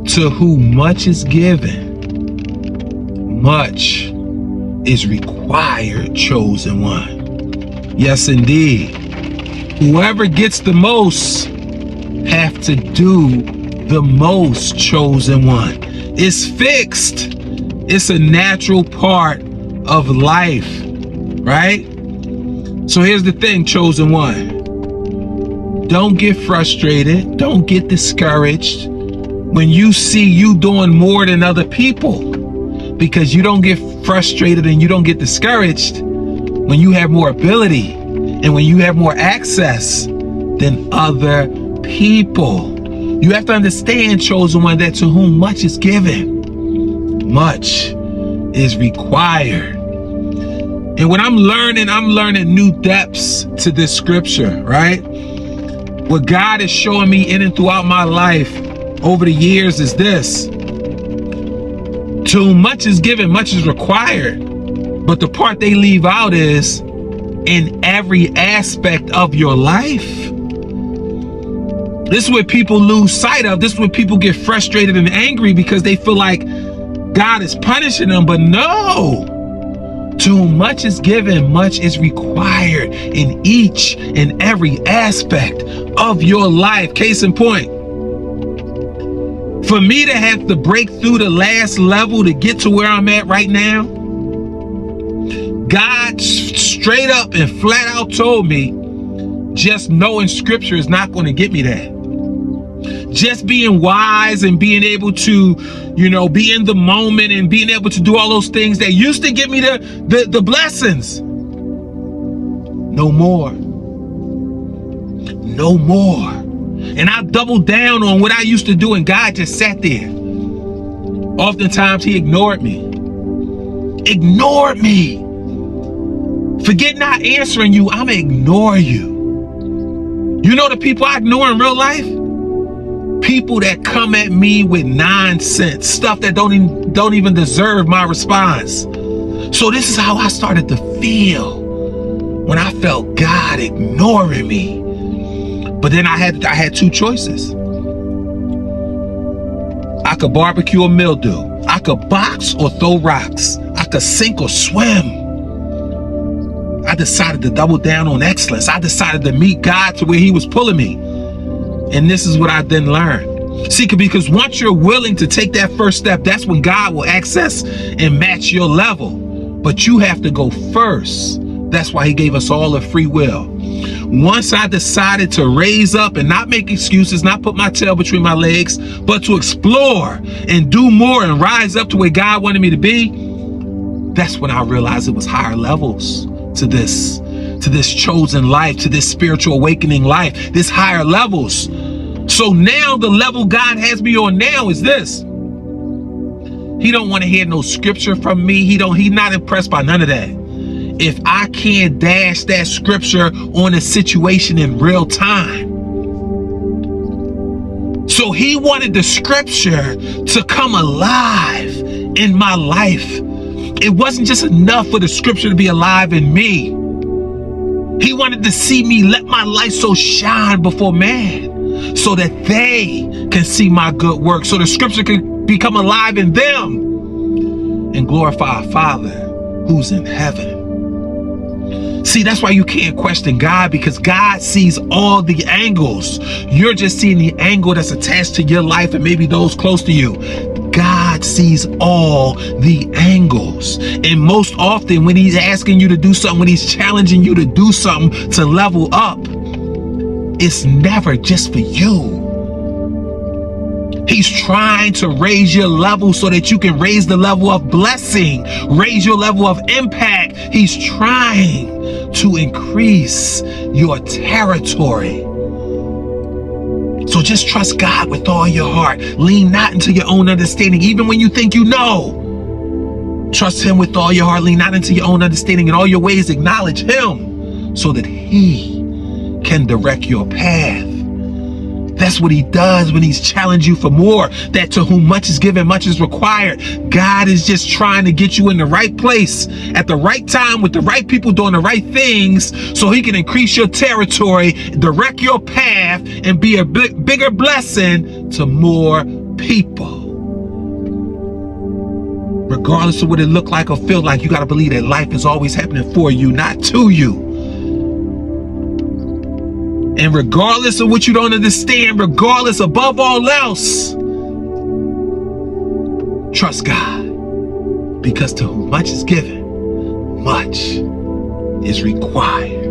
To whom much is given, much is required, chosen one. Yes, indeed. Whoever gets the most have to do the most, chosen one. It's fixed. It's a natural part of life, right? So here's the thing, chosen one. Don't get frustrated. Don't get discouraged when you see you doing more than other people, because you don't get frustrated and you don't get discouraged when you have more ability and when you have more access than other people. You have to understand, chosen one, that to whom much is given, much is required. And when I'm learning new depths to this scripture, right? What God is showing me in and throughout my life over the years is this: to whom much is given, much is required. But the part they leave out is in every aspect of your life. This is what people lose sight of. This is what people get frustrated and angry because they feel like God is punishing them. But no, to whom much is given, much is required in each and every aspect of your life. Case in point, for me to have to break through the last level to get to where I'm at right now, God straight up and flat out told me, just knowing scripture is not going to get me there. Just being wise and being able to, be in the moment and being able to do all those things that used to give me the blessings. No more. No more. And I doubled down on what I used to do, and God just sat there. Oftentimes he ignored me. Ignored me. Forget not answering you, I'm gonna ignore you. You know the people I ignore in real life? People that come at me with nonsense, stuff that don't even deserve my response. So this is how I started to feel when I felt God ignoring me. But then I had two choices. I could barbecue or mildew. I could box or throw rocks. I could sink or swim. I decided to double down on excellence. I decided to meet God to where he was pulling me. And this is what I then learned. See, because once you're willing to take that first step, that's when God will access and match your level. But you have to go first. That's why he gave us all a free will. Once I decided to raise up and not make excuses, not put my tail between my legs, but to explore and do more and rise up to where God wanted me to be, that's when I realized it was higher levels to this chosen life, to this spiritual awakening life, this higher levels. So now the level God has me on now is this. He don't want to hear no scripture from me. He's not impressed by none of that. If I can't dash that scripture on a situation in real time. So he wanted the scripture to come alive in my life. It wasn't just enough for the scripture to be alive in me. He wanted to see me let my light so shine before man so that they can see my good work, so the scripture can become alive in them and glorify our Father who's in heaven. See, that's why you can't question God, because God sees all the angles. You're just seeing the angle that's attached to your life and maybe those close to you. God sees all the angles. And most often when he's asking you to do something, when he's challenging you to do something to level up, it's never just for you. He's trying to raise your level so that you can raise the level of blessing, raise your level of impact. He's trying to increase your territory. So just trust God with all your heart. Lean not into your own understanding, even when you think you know. Trust him with all your heart. Lean not into your own understanding. In all your ways, acknowledge him so that he can direct your path. That's what he does when he's challenged you for more. That to whom much is given, much is required. God is just trying to get you in the right place at the right time with the right people doing the right things so he can increase your territory, direct your path, and be a bigger blessing to more people. Regardless of what it look like or feel like, you got to believe that life is always happening for you, not to you. And regardless of what you don't understand, regardless, above all else, trust God. Because to whom much is given, much is required.